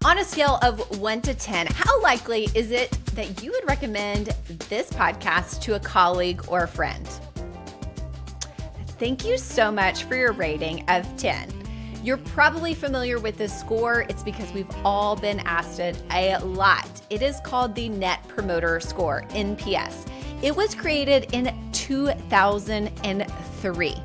On a scale of 1 to 10, how likely is it that you would recommend this podcast to a colleague or a friend? Thank you so much for your rating of 10. You're probably familiar with this score. It's because we've all been asked it a lot. It is called the Net Promoter Score, NPS. It was created in 2003.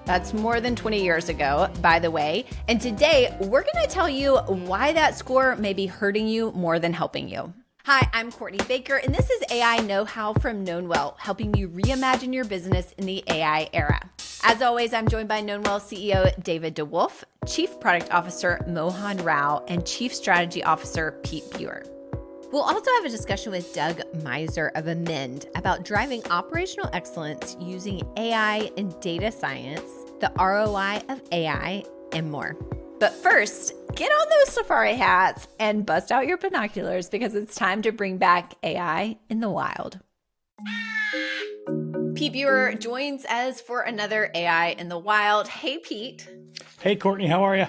That's more than 20 years ago, by the way. And today, we're going to tell you why that score may be hurting you more than helping you. Hi, I'm Courtney Baker, and this is AI Knowhow from KnownWell, helping you reimagine your business in the AI era. As always, I'm joined by KnownWell CEO David DeWolf, Chief Product Officer Mohan Rao, and Chief Strategy Officer Pete Buer. We'll also have a discussion with Doug Meiser of AMEND about driving operational excellence using AI and data science, the ROI of AI, and more. But first, get on those safari hats and bust out your binoculars because it's time to bring back AI in the wild. Pete Buer joins us for another AI in the wild. Hey, Pete. Hey, Courtney, how are you?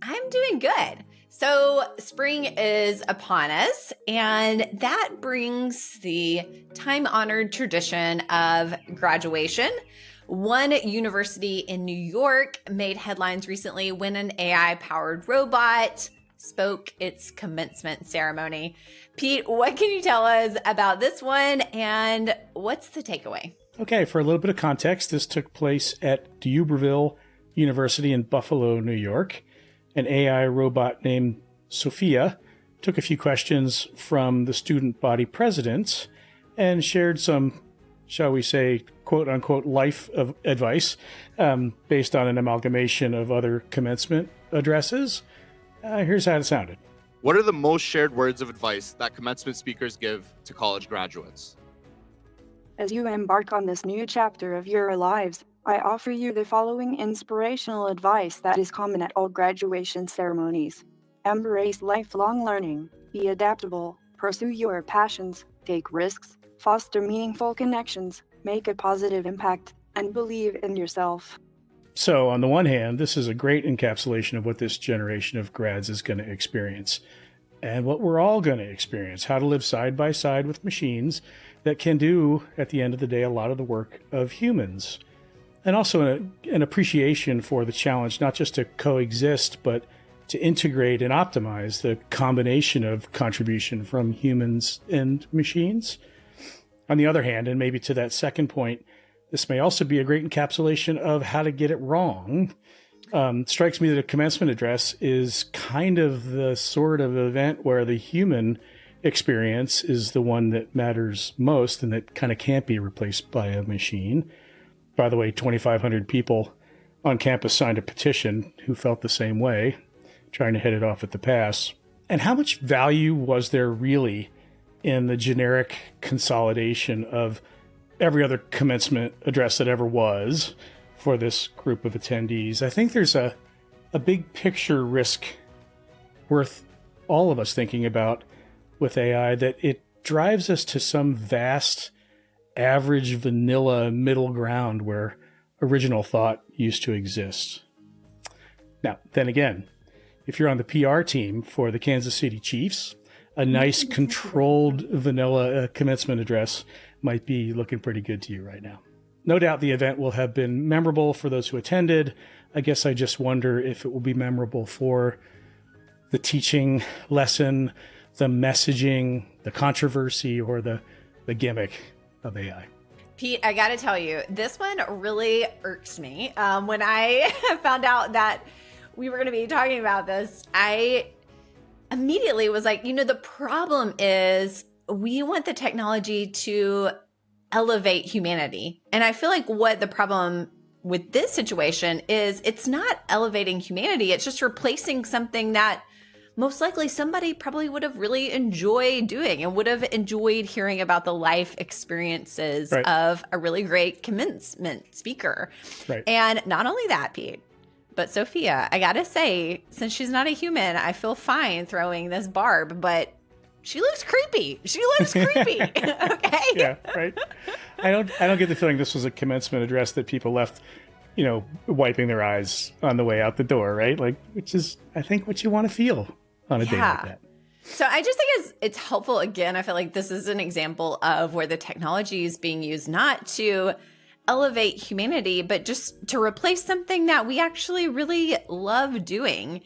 I'm doing good. So spring is upon us, and that brings the time-honored tradition of graduation. One university in New York made headlines recently when an AI-powered robot spoke its commencement ceremony. Pete, what can you tell us about this one, and what's the takeaway? Okay, for a little bit of context, this took place at D'Iberville University in Buffalo, New York. An AI robot named Sophia took a few questions from the student body presidents and shared some, shall we say, quote unquote, life of advice based on an amalgamation of other commencement addresses. Here's how it sounded. What are the most shared words of advice that commencement speakers give to college graduates? As you embark on this new chapter of your lives, I offer you the following inspirational advice that is common at all graduation ceremonies. Embrace lifelong learning, be adaptable, pursue your passions, take risks, foster meaningful connections, make a positive impact, and believe in yourself. So on the one hand, this is a great encapsulation of what this generation of grads is going to experience and what we're all going to experience, how to live side by side with machines that can do, at the end of the day, a lot of the work of humans. And also an appreciation for the challenge, not just to coexist, but to integrate and optimize the combination of contribution from humans and machines. On the other hand, and maybe to that second point, this may also be a great encapsulation of how to get it wrong. Strikes me that a commencement address is kind of the sort of event where the human experience is the one that matters most and that kind of can't be replaced by a machine. By the way, 2,500 people on campus signed a petition who felt the same way, trying to head it off at the pass. And how much value was there really in the generic consolidation of every other commencement address that ever was for this group of attendees? I think there's a big picture risk worth all of us thinking about with AI, that it drives us to some vast average vanilla middle ground where original thought used to exist. Now, then again, if you're on the PR team for the Kansas City Chiefs, a nice controlled vanilla commencement address might be looking pretty good to you right now. No doubt the event will have been memorable for those who attended. I guess I just wonder if it will be memorable for the teaching lesson, the messaging, the controversy, or the gimmick of AI. Pete, I got to tell you, this one really irks me. When I found out that we were going to be talking about this, I immediately was like, the problem is we want the technology to elevate humanity. And I feel like what the problem with this situation is, it's not elevating humanity. It's just replacing something that most likely somebody probably would have really enjoyed doing and would have enjoyed hearing about the life experiences of a really great commencement speaker. Right. And not only that, Pete, but Sophia, I gotta say, since she's not a human, I feel fine throwing this barb, but she looks creepy. Okay. Yeah, right. I don't get the feeling this was a commencement address that people left, wiping their eyes on the way out the door, right? Like, which is, I think, what you want to feel on a day like that. So I just think it's helpful. Again, I feel like this is an example of where the technology is being used not to elevate humanity, but just to replace something that we actually really love doing.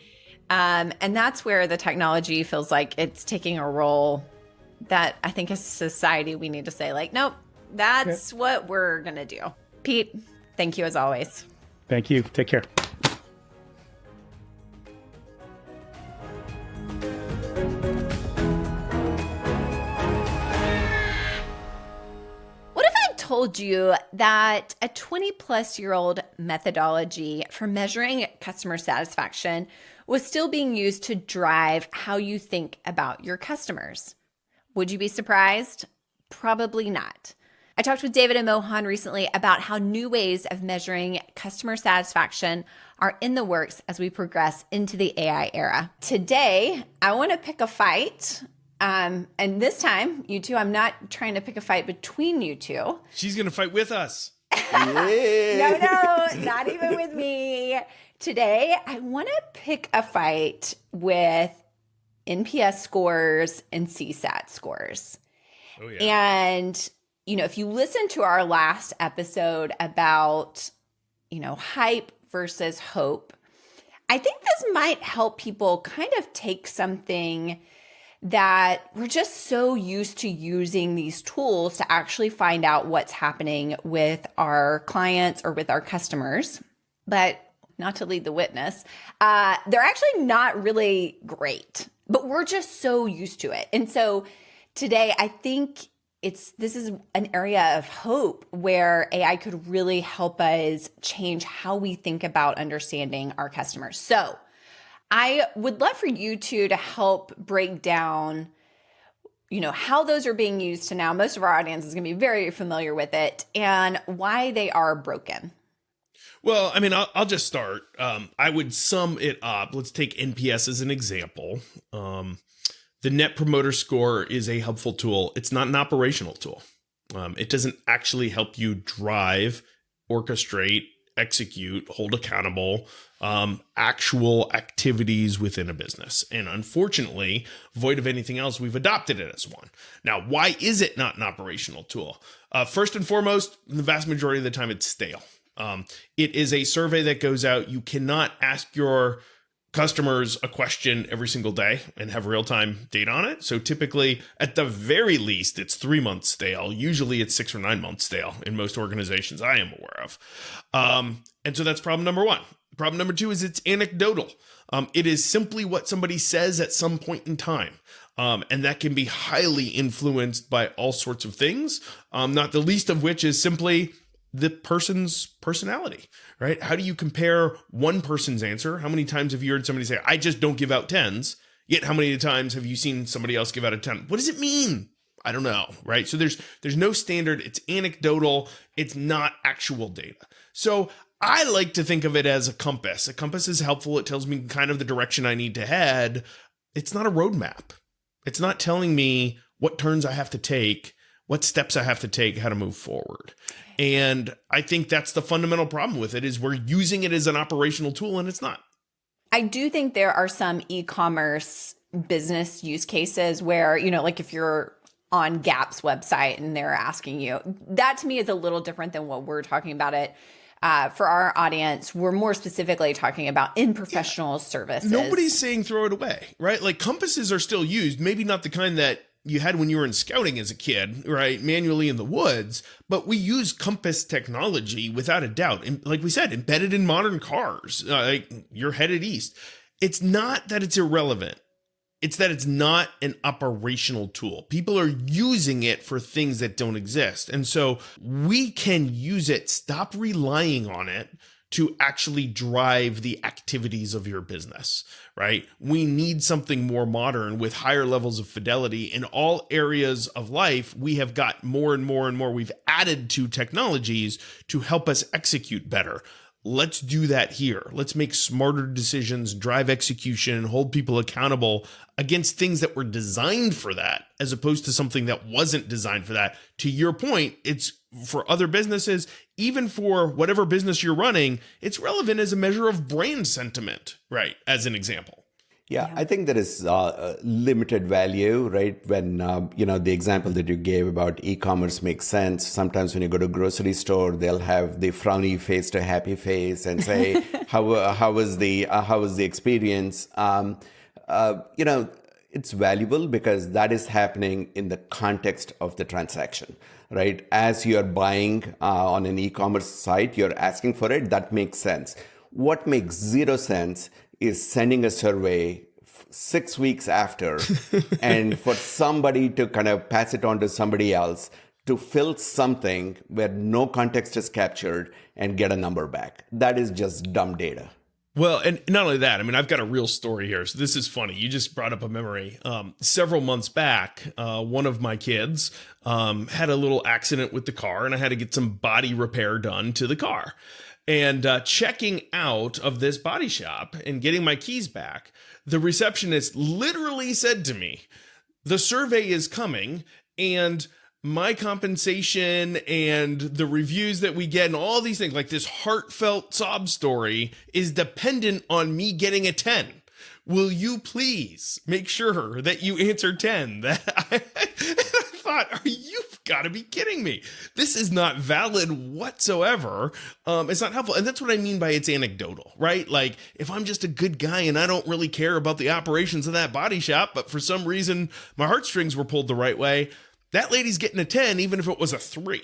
And that's where the technology feels like it's taking a role that I think as a society we need to say, like, nope, that's what we're going to do. Pete, thank you as always. Thank you. Take care. What if I told you that a 20-plus-year-old methodology for measuring customer satisfaction was still being used to drive how you think about your customers? Would you be surprised? Probably not. I talked with David and Mohan recently about how new ways of measuring customer satisfaction are in the works as we progress into the AI era. Today, I want to pick a fight. And this time, you two, I'm not trying to pick a fight between you two. She's going to fight with us. No, not even with me. Today, I want to pick a fight with NPS scores and CSAT scores. Oh, yeah. And, if you listen to our last episode about, hype versus hope, I think this might help people kind of take something that we're just so used to using these tools to actually find out what's happening with our clients or with our customers. But not to lead the witness, they're actually not really great, but we're just so used to it. And so today, I think this is an area of hope where AI could really help us change how we think about understanding our customers. So I would love for you two to help break down, how those are being used to now. Most of our audience is going to be very familiar with it and why they are broken. Well, I mean, I'll just start. I would sum it up. Let's take NPS as an example. The Net Promoter Score is a helpful tool. It's not an operational tool. It doesn't actually help you drive, orchestrate, execute, hold accountable actual activities within a business. And unfortunately, void of anything else, we've adopted it as one. Now, why is it not an operational tool? First and foremost, the vast majority of the time, it's stale. It is a survey that goes out. You cannot ask your customers a question every single day and have real-time data on it. So typically, at the very least, it's 3 months stale. Usually it's 6 or 9 months stale in most organizations I am aware of. And so that's problem number one. Problem number two is it's anecdotal. It is simply what somebody says at some point in time. And that can be highly influenced by all sorts of things, not the least of which is simply the person's personality, right? How do you compare one person's answer? How many times have you heard somebody say, I just don't give out 10s, yet how many times have you seen somebody else give out a 10? What does it mean? I don't know, right? So there's no standard. It's anecdotal. It's not actual data. So I like to think of it as a compass. A compass is helpful. It tells me kind of the direction I need to head. It's not a roadmap. It's not telling me what turns I have to take, what steps I have to take, how to move forward. And I think that's the fundamental problem with it is we're using it as an operational tool and it's not. I do think there are some e-commerce business use cases where, like if you're on Gap's website and they're asking you, that to me is a little different than what we're talking about it. For our audience, we're more specifically talking about in professional services. Nobody's saying throw it away, right? Like compasses are still used, maybe not the kind that you had when you were in scouting as a kid, right? Manually in the woods, but we use compass technology without a doubt. And like we said, embedded in modern cars, like you're headed east. It's not that it's irrelevant. It's that it's not an operational tool. People are using it for things that don't exist. And so we can use it, stop relying on it to actually drive the activities of your business, right? We need something more modern with higher levels of fidelity in all areas of life. We have got more and more and more. We've added to technologies to help us execute better. Let's do that here. Let's make smarter decisions, drive execution, hold people accountable against things that were designed for that, as opposed to something that wasn't designed for that. To your point, it's for other businesses, even for whatever business you're running, it's relevant as a measure of brand sentiment, right? As an example. Yeah, I think there is limited value, right? When, the example that you gave about e-commerce makes sense. Sometimes when you go to a grocery store, they'll have the frowny face to happy face and say, how was the experience? It's valuable because that is happening in the context of the transaction, right? As you're buying on an e-commerce site, you're asking for it. That makes sense. What makes zero sense is sending a survey 6 weeks after and for somebody to kind of pass it on to somebody else to fill something where no context is captured and get a number back. That is just dumb data. Well, and not only that, I mean, I've got a real story here. So this is funny. You just brought up a memory. Several months back, one of my kids had a little accident with the car, and I had to get some body repair done to the car. And checking out of this body shop and getting my keys back, the receptionist literally said to me, "The survey is coming, and my compensation and the reviews that we get and all these things, like this heartfelt sob story, is dependent on me getting a 10. Will you please make sure that you answer 10? And I thought, you've got to be kidding me. This is not valid whatsoever. It's not helpful. And that's what I mean by it's anecdotal, right? Like if I'm just a good guy and I don't really care about the operations of that body shop, but for some reason my heartstrings were pulled the right way, that lady's getting a 10, even if it was a 3,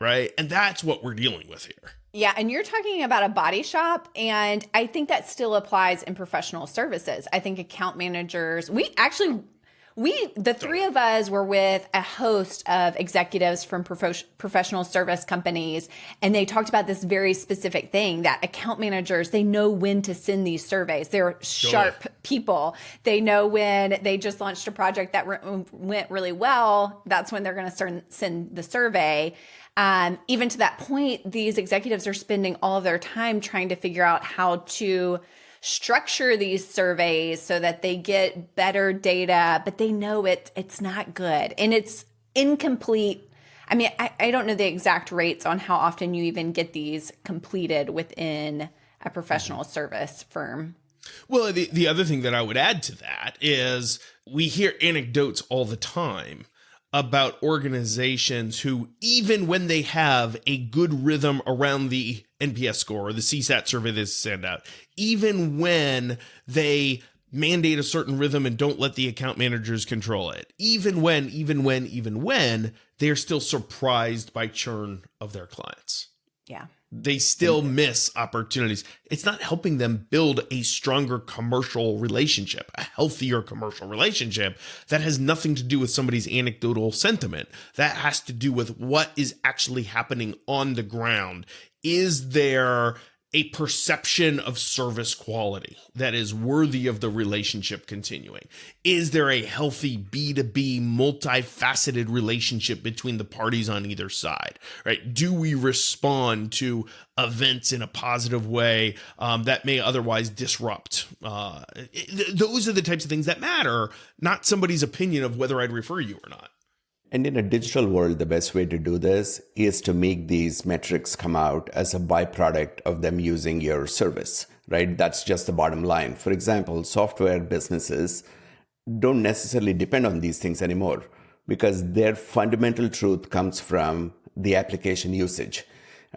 right? And that's what we're dealing with here. Yeah, and you're talking about a body shop, and I think that still applies in professional services. I think account managers, the three of us were with a host of executives from professional service companies, and they talked about this very specific thing, that account managers, they know when to send these surveys. They're sharp people. They know when they just launched a project that went really well, that's when they're going to send the survey. Even to that point, these executives are spending all of their time trying to figure out how to structure these surveys so that they get better data, but they know it's not good and it's incomplete. I mean, I don't know the exact rates on how often you even get these completed within a professional service firm. Well, the other thing that I would add to that is we hear anecdotes all the time about organizations who, even when they have a good rhythm around the NPS score or the CSAT survey they send out, even when they mandate a certain rhythm and don't let the account managers control it, even when they're still surprised by churn of their clients. Yeah. They still miss opportunities. It's not helping them build a stronger commercial relationship, a healthier commercial relationship that has nothing to do with somebody's anecdotal sentiment. That has to do with what is actually happening on the ground. Is there a perception of service quality that is worthy of the relationship continuing? Is there a healthy B2B multifaceted relationship between the parties on either side, right? Do we respond to events in a positive way that may otherwise disrupt? Those are the types of things that matter, not somebody's opinion of whether I'd refer you or not. And in a digital world, the best way to do this is to make these metrics come out as a byproduct of them using your service, right? That's just the bottom line. For example, software businesses don't necessarily depend on these things anymore because their fundamental truth comes from the application usage.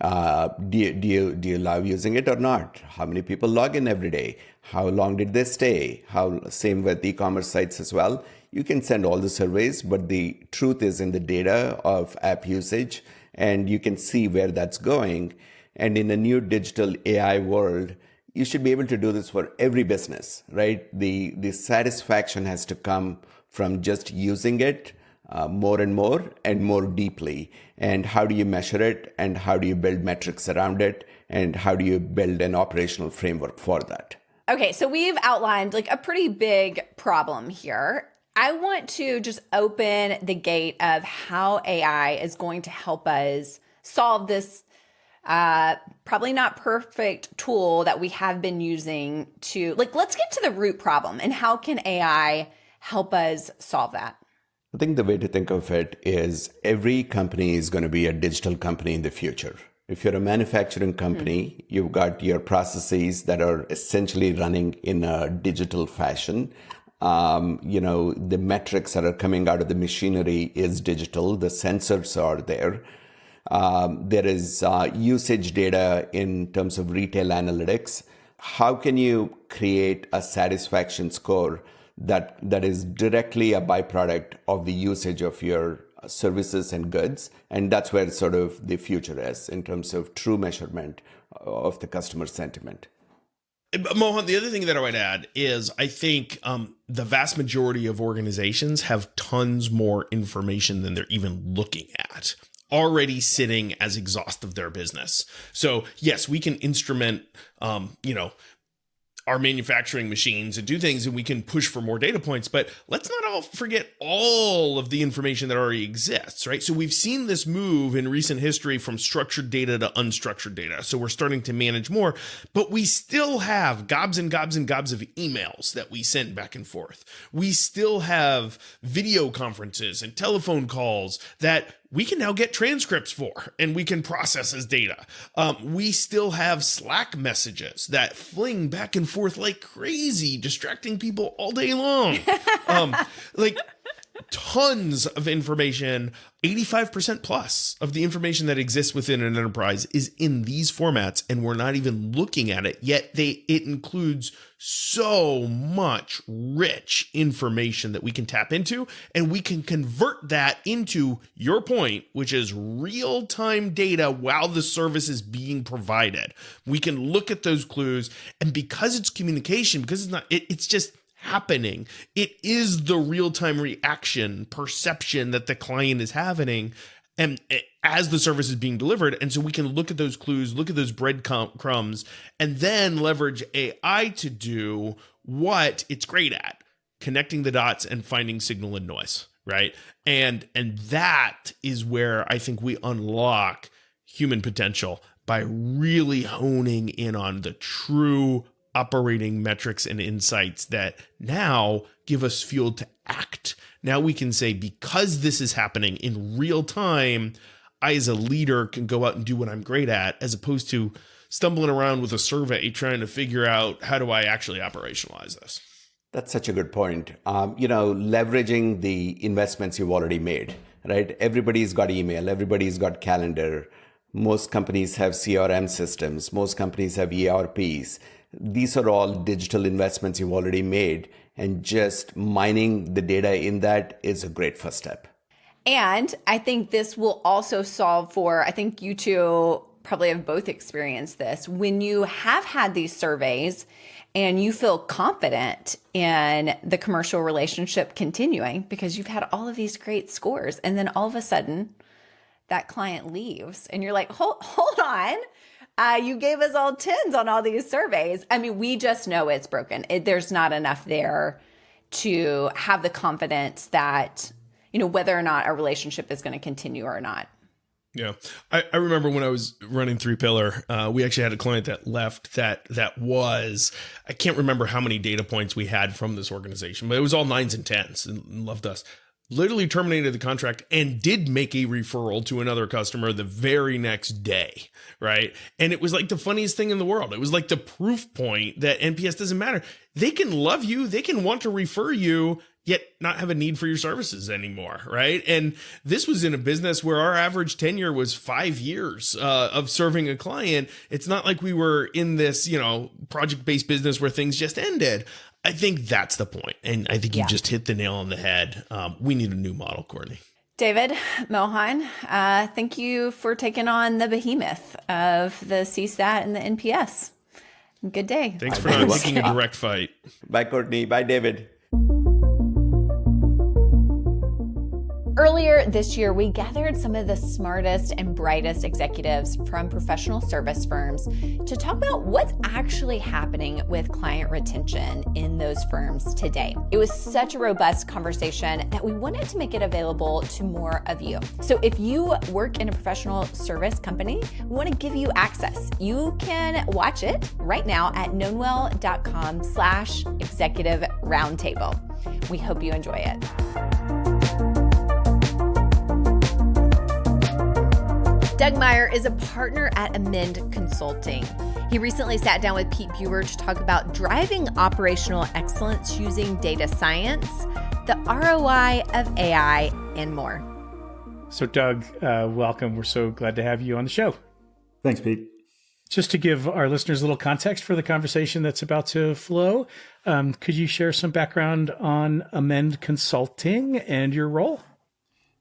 Do you love using it or not? How many people log in every day? How long did they stay? Same with e-commerce sites as well. You can send all the surveys, but the truth is in the data of app usage, and you can see where that's going. And in a new digital AI world, you should be able to do this for every business, right? The satisfaction has to come from just using it more and more deeply. And how do you measure it? And how do you build metrics around it? And how do you build an operational framework for that? Okay, so we've outlined like a pretty big problem here. I want to just open the gate of how AI is going to help us solve this probably not perfect tool that we have been using to, let's get to the root problem and how can AI help us solve that? I think the way to think of it is every company is going to be a digital company in the future, If you're a manufacturing company, you've got your processes that are essentially running in a digital fashion. The metrics that are coming out of the machinery is digital. The sensors are there. There is usage data in terms of retail analytics. How can you create a satisfaction score that is directly a byproduct of the usage of your services and goods? And that's where sort of the future is in terms of true measurement of the customer sentiment. Mohan, the other thing that I would add is I think the vast majority of organizations have tons more information than they're even looking at already sitting as exhaustive their business. So yes, we can instrument, our manufacturing machines and do things, and we can push for more data points, but let's not all forget all of the information that already exists, right? So we've seen this move in recent history from structured data to unstructured data. So we're starting to manage more, but we still have gobs and gobs and gobs of emails that we send back and forth. We still have video conferences and telephone calls that we can now get transcripts for, and we can process as data. We still have Slack messages that fling back and forth like crazy, distracting people all day long. Tons of information. 85% plus of the information that exists within an enterprise is in these formats, and we're not even looking at it yet. It includes so much rich information that we can tap into, and we can convert that into your point, which is real-time data while the service is being provided. We can look at those clues, and because it's communication, because it's just happening. It is the real-time reaction, perception that the client is having, and as the service is being delivered. And so we can look at those clues, look at those breadcrumbs, and then leverage AI to do what it's great at, connecting the dots and finding signal and noise, right? And that is where I think we unlock human potential by really honing in on the true operating metrics and insights that now give us fuel to act. Now we can say, because this is happening in real time, I as a leader can go out and do what I'm great at, as opposed to stumbling around with a survey trying to figure out, how do I actually operationalize this? That's such a good point. Leveraging the investments you've already made, right? Everybody's got email, everybody's got calendar. Most companies have CRM systems. Most companies have ERPs. These are all digital investments you've already made, and just mining the data in that is a great first step. And I think this will also solve for, I think you two probably have both experienced this, when you have had these surveys and you feel confident in the commercial relationship continuing because you've had all of these great scores, and then all of a sudden that client leaves and you're like, hold on. You gave us all 10s on all these surveys. I mean, we just know it's broken. There's not enough there to have the confidence that, whether or not a relationship is going to continue or not. Yeah. I remember when I was running 3Pillar, we actually had a client that left that was, I can't remember how many data points we had from this organization, but it was all 9s and 10s and loved us. Literally terminated the contract and did make a referral to another customer the very next day, right? And it was like the funniest thing in the world. It was like the proof point that NPS doesn't matter. They can love you, they can want to refer you, yet not have a need for your services anymore, right? And this was in a business where our average tenure was 5 years of serving a client. It's not like we were in this, project-based business where things just ended. I think that's the point. And I think you just hit the nail on the head. We need a new model, Courtney. David, Mohan, thank you for taking on the behemoth of the CSAT and the NPS. Good day. Thanks for not taking a direct fight. Bye, Courtney. Bye, David. Earlier this year, we gathered some of the smartest and brightest executives from professional service firms to talk about what's actually happening with client retention in those firms today. It was such a robust conversation that we wanted to make it available to more of you. So if you work in a professional service company, we want to give you access. You can watch it right now at knownwell.com/executive roundtable. We hope you enjoy it. Doug Meiser is a partner at AMEND Consulting. He recently sat down with Pete Buer to talk about driving operational excellence using data science, the ROI of AI, and more. So Doug, welcome. We're so glad to have you on the show. Thanks, Pete. Just to give our listeners a little context for the conversation that's about to flow, could you share some background on AMEND Consulting and your role?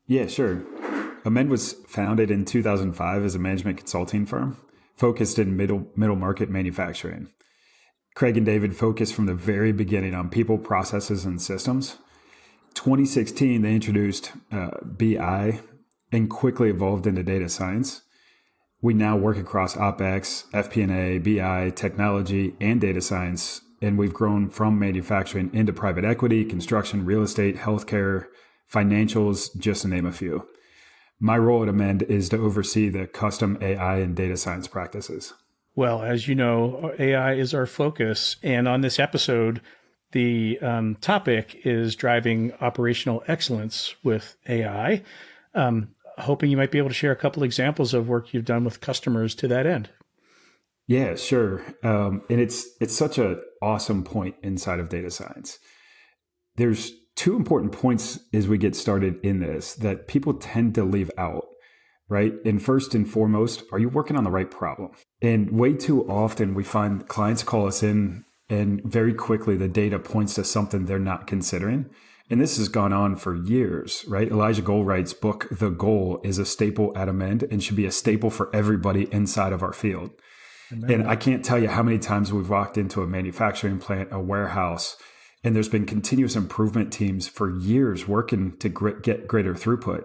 Yeah, sure. AMEND was founded in 2005 as a management consulting firm focused in middle market manufacturing. Craig and David focused from the very beginning on people, processes, and systems. 2016, they introduced BI and quickly evolved into data science. We now work across OpEx, FP&A, BI, technology, and data science, and we've grown from manufacturing into private equity, construction, real estate, healthcare, financials, just to name a few. My role at AMEND is to oversee the custom AI and data science practices. Well, as you know, AI is our focus. And on this episode, the topic is driving operational excellence with AI. Hoping you might be able to share a couple examples of work you've done with customers to that end. Yeah, sure. And it's such an awesome point inside of data science. There's two important points as we get started in this that people tend to leave out, right? And first and foremost, are you working on the right problem? And way too often we find clients call us in and very quickly the data points to something they're not considering. And this has gone on for years, right? Elijah Goldwright's book, The Goal, is a staple at AMEND and should be a staple for everybody inside of our field. And I can't tell you how many times we've walked into a manufacturing plant, a warehouse, and there's been continuous improvement teams for years working to get greater throughput.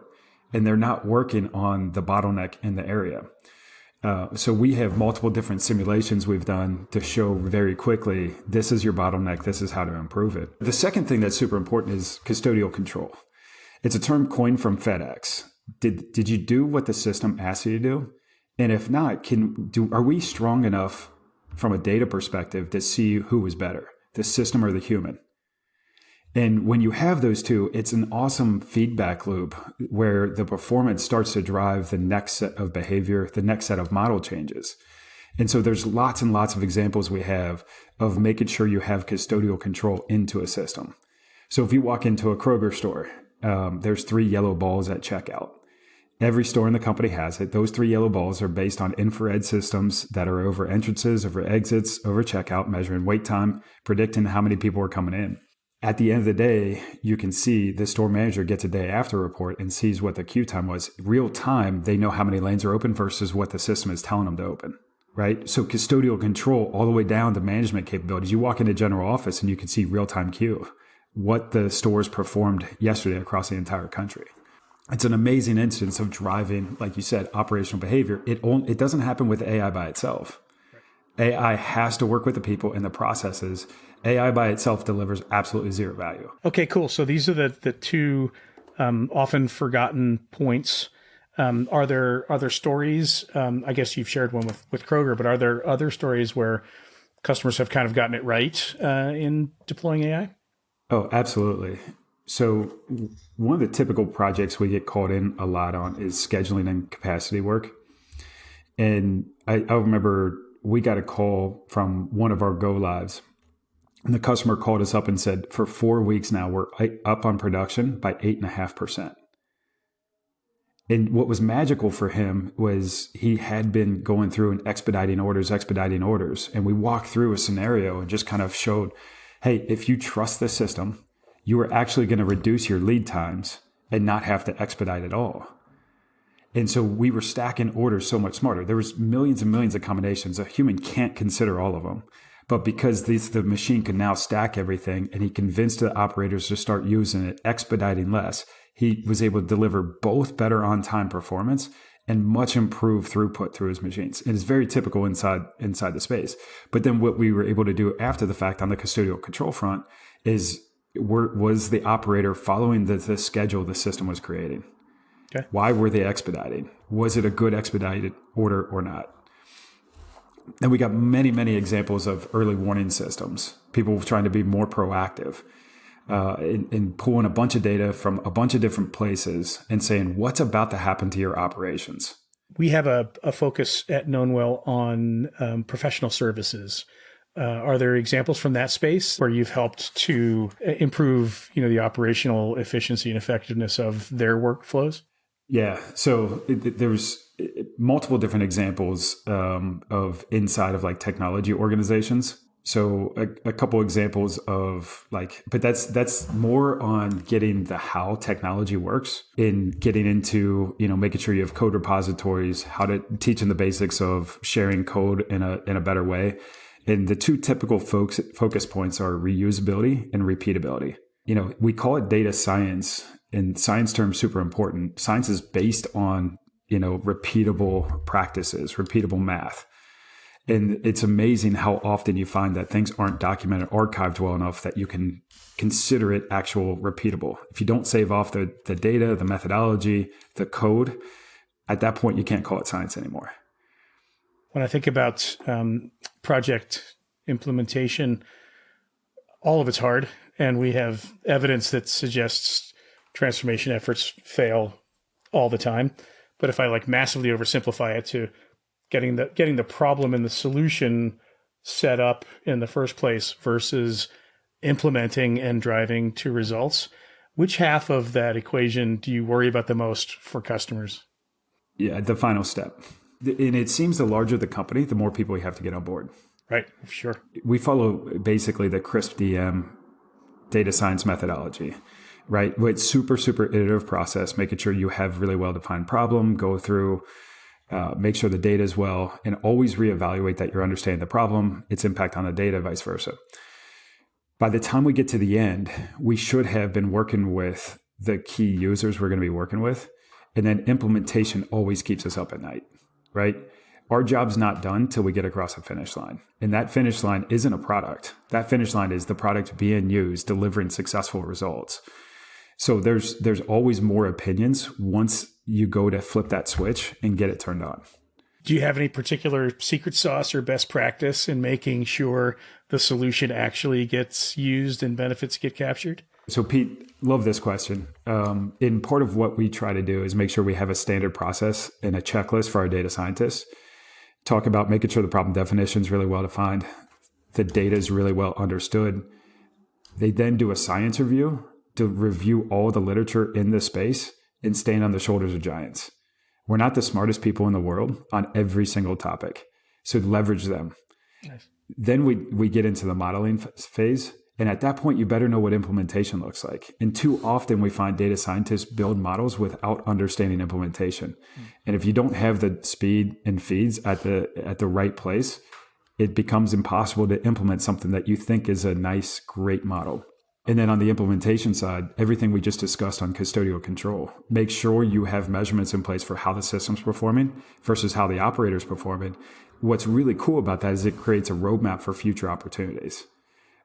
And they're not working on the bottleneck in the area. So we have multiple different simulations we've done to show very quickly, this is your bottleneck, this is how to improve it. The second thing that's super important is custodial control. It's a term coined from FedEx. Did you do what the system asked you to do? And if not, are we strong enough from a data perspective to see who was better, the system or the human? And when you have those two, it's an awesome feedback loop where the performance starts to drive the next set of behavior, the next set of model changes. And so there's lots and lots of examples we have of making sure you have custodial control into a system. So if you walk into a Kroger store, there's 3 yellow balls at checkout. Every store in the company has it. Those 3 yellow balls are based on infrared systems that are over entrances, over exits, over checkout, measuring wait time, predicting how many people are coming in. At the end of the day, you can see the store manager gets a day after report and sees what the queue time was. Real time, they know how many lanes are open versus what the system is telling them to open, right? So custodial control all the way down to management capabilities. You walk into general office and you can see real-time queue, what the stores performed yesterday across the entire country. It's an amazing instance of driving, like you said, operational behavior. It doesn't happen with AI by itself. AI has to work with the people and the processes. AI by itself delivers absolutely zero value. Okay, cool. So these are the two often forgotten points. Are there stories? I guess you've shared one with Kroger, but are there other stories where customers have kind of gotten it right in deploying AI? Oh, absolutely. So one of the typical projects we get called in a lot on is scheduling and capacity work. And I remember we got a call from one of our go lives. And the customer called us up and said, for 4 weeks now, we're up on production by 8.5%. And what was magical for him was he had been going through and expediting orders. And we walked through a scenario and just kind of showed, hey, if you trust the system, you are actually going to reduce your lead times and not have to expedite at all. And so we were stacking orders so much smarter. There was millions and millions of combinations. A human can't consider all of them. But because the machine can now stack everything and he convinced the operators to start using it, expediting less, he was able to deliver both better on-time performance and much improved throughput through his machines. It is very typical inside the space. But then what we were able to do after the fact on the custodial control front was the operator following the schedule the system was creating. Okay. Why were they expediting? Was it a good expedited order or not? And we got many, many examples of early warning systems, people trying to be more proactive in pulling a bunch of data from a bunch of different places and saying, what's about to happen to your operations? We have a focus at Knownwell on professional services. Are there examples from that space where you've helped to improve, the operational efficiency and effectiveness of their workflows? Yeah. So there's multiple different examples of inside of like technology organizations. So a couple examples of but that's more on getting the how technology works, in getting into, making sure you have code repositories, how to teaching the basics of sharing code in a better way. And the two typical focus points are reusability and repeatability. We call it data science, and science terms super important. Science is based on, repeatable practices, repeatable math. And it's amazing how often you find that things aren't documented, archived well enough that you can consider it actual repeatable. If you don't save off the data, the methodology, the code, at that point, you can't call it science anymore. When I think about project implementation, all of it's hard. And we have evidence that suggests transformation efforts fail all the time. But if I massively oversimplify it to getting the problem and the solution set up in the first place versus implementing and driving to results, which half of that equation do you worry about the most for customers? Yeah, the final step. And it seems the larger the company, the more people you have to get on board. Right, sure. We follow basically the CRISP DM data science methodology, right? It's super iterative process, making sure you have really well-defined problem, go through, make sure the data is well, and always reevaluate that you're understanding the problem, its impact on the data, vice versa. By the time we get to the end, we should have been working with the key users we're going to be working with. And then implementation always keeps us up at night, right? Our job's not done till we get across a finish line. And that finish line isn't a product. That finish line is the product being used, delivering successful results. So there's always more opinions once you go to flip that switch and get it turned on. Do you have any particular secret sauce or best practice in making sure the solution actually gets used and benefits get captured? So Pete, love this question. And part of what we try to do is make sure we have a standard process and a checklist for our data scientists. Talk about making sure the problem definition is really well defined, the data is really well understood. They then do a science review to review all the literature in this space and stand on the shoulders of giants. We're not the smartest people in the world on every single topic, so leverage them. Nice. Then we get into the modeling phase. And at that point, you better know what implementation looks like. And too often we find data scientists build models without understanding implementation. And if you don't have the speed and feeds at the right place, it becomes impossible to implement something that you think is a nice, great model. And then on the implementation side, everything we just discussed on custodial control, make sure you have measurements in place for how the system's performing versus how the operator's performing. What's really cool about that is it creates a roadmap for future opportunities.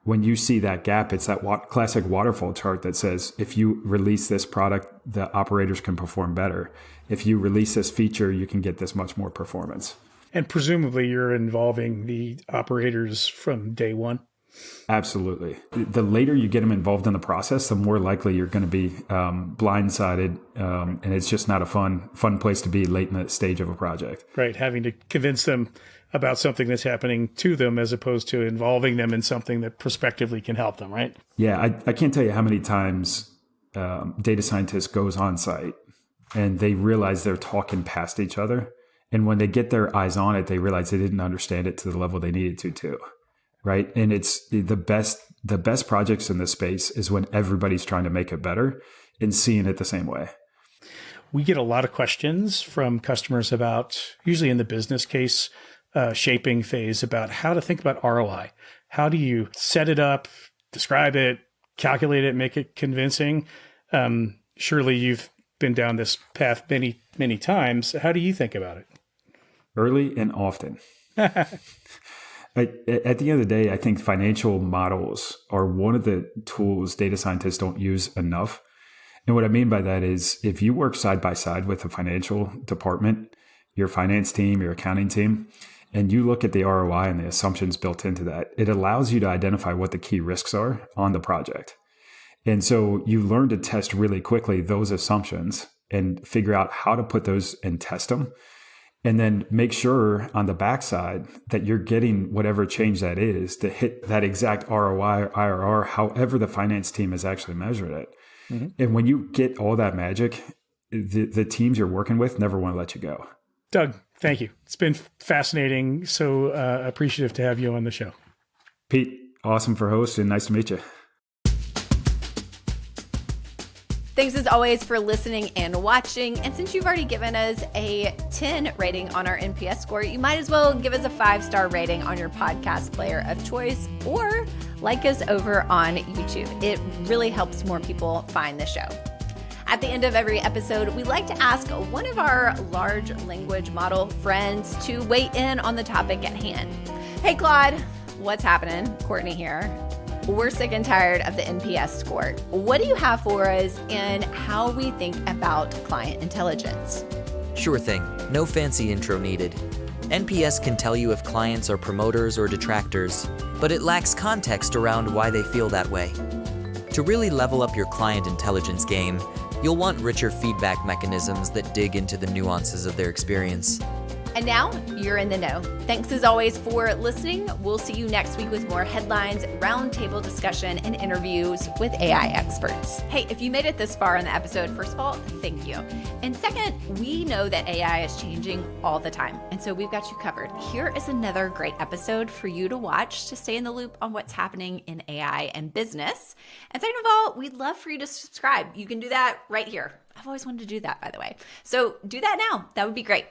When you see that gap, it's that classic waterfall chart that says, if you release this product, the operators can perform better. If you release this feature, you can get this much more performance. And presumably you're involving the operators from day one. Absolutely. The later you get them involved in the process, the more likely you're going to be blindsided. And it's just not a fun place to be late in the stage of a project. Right. Having to convince them about something that's happening to them as opposed to involving them in something that prospectively can help them, right? Yeah, I can't tell you how many times data scientist goes on site and they realize they're talking past each other. And when they get their eyes on it, they realize they didn't understand it to the level they needed to too, right? And it's the best projects in this space is when everybody's trying to make it better and seeing it the same way. We get a lot of questions from customers about, usually in the business case, shaping phase, about how to think about ROI. How do you set it up, describe it, calculate it, make it convincing? Surely you've been down this path many, many times. How do you think about it? Early and often. At the end of the day, I think financial models are one of the tools data scientists don't use enough. And what I mean by that is if you work side by side with a financial department, your finance team, your accounting team, and you look at the ROI and the assumptions built into that, it allows you to identify what the key risks are on the project. And so you learn to test really quickly those assumptions and figure out how to put those and test them. and then make sure on the backside that you're getting whatever change that is to hit that exact ROI or IRR, however the finance team has actually measured it. Mm-hmm. And when you get all that magic, the teams you're working with never want to let you go. Doug, thank you. It's been fascinating. So appreciative to have you on the show. Pete, awesome for hosting. Nice to meet you. Thanks as always for listening and watching. And since you've already given us a 10 rating on our NPS score, you might as well give us a 5-star rating on your podcast player of choice or like us over on YouTube. It really helps more people find the show. At the end of every episode, we like to ask one of our large language model friends to weigh in on the topic at hand. Hey, Claude, what's happening? Courtney here. We're sick and tired of the NPS score. What do you have for us in how we think about client intelligence? Sure thing. No fancy intro needed. NPS can tell you if clients are promoters or detractors, but it lacks context around why they feel that way. To really level up your client intelligence game, you'll want richer feedback mechanisms that dig into the nuances of their experience. And now you're in the know. Thanks as always for listening. We'll see you next week with more headlines, roundtable discussion, and interviews with AI experts. Hey, if you made it this far in the episode, first of all, thank you. And second, we know that AI is changing all the time. And so we've got you covered. Here is another great episode for you to watch to stay in the loop on what's happening in AI and business. And second of all, we'd love for you to subscribe. You can do that right here. I've always wanted to do that, by the way. So do that now. That would be great.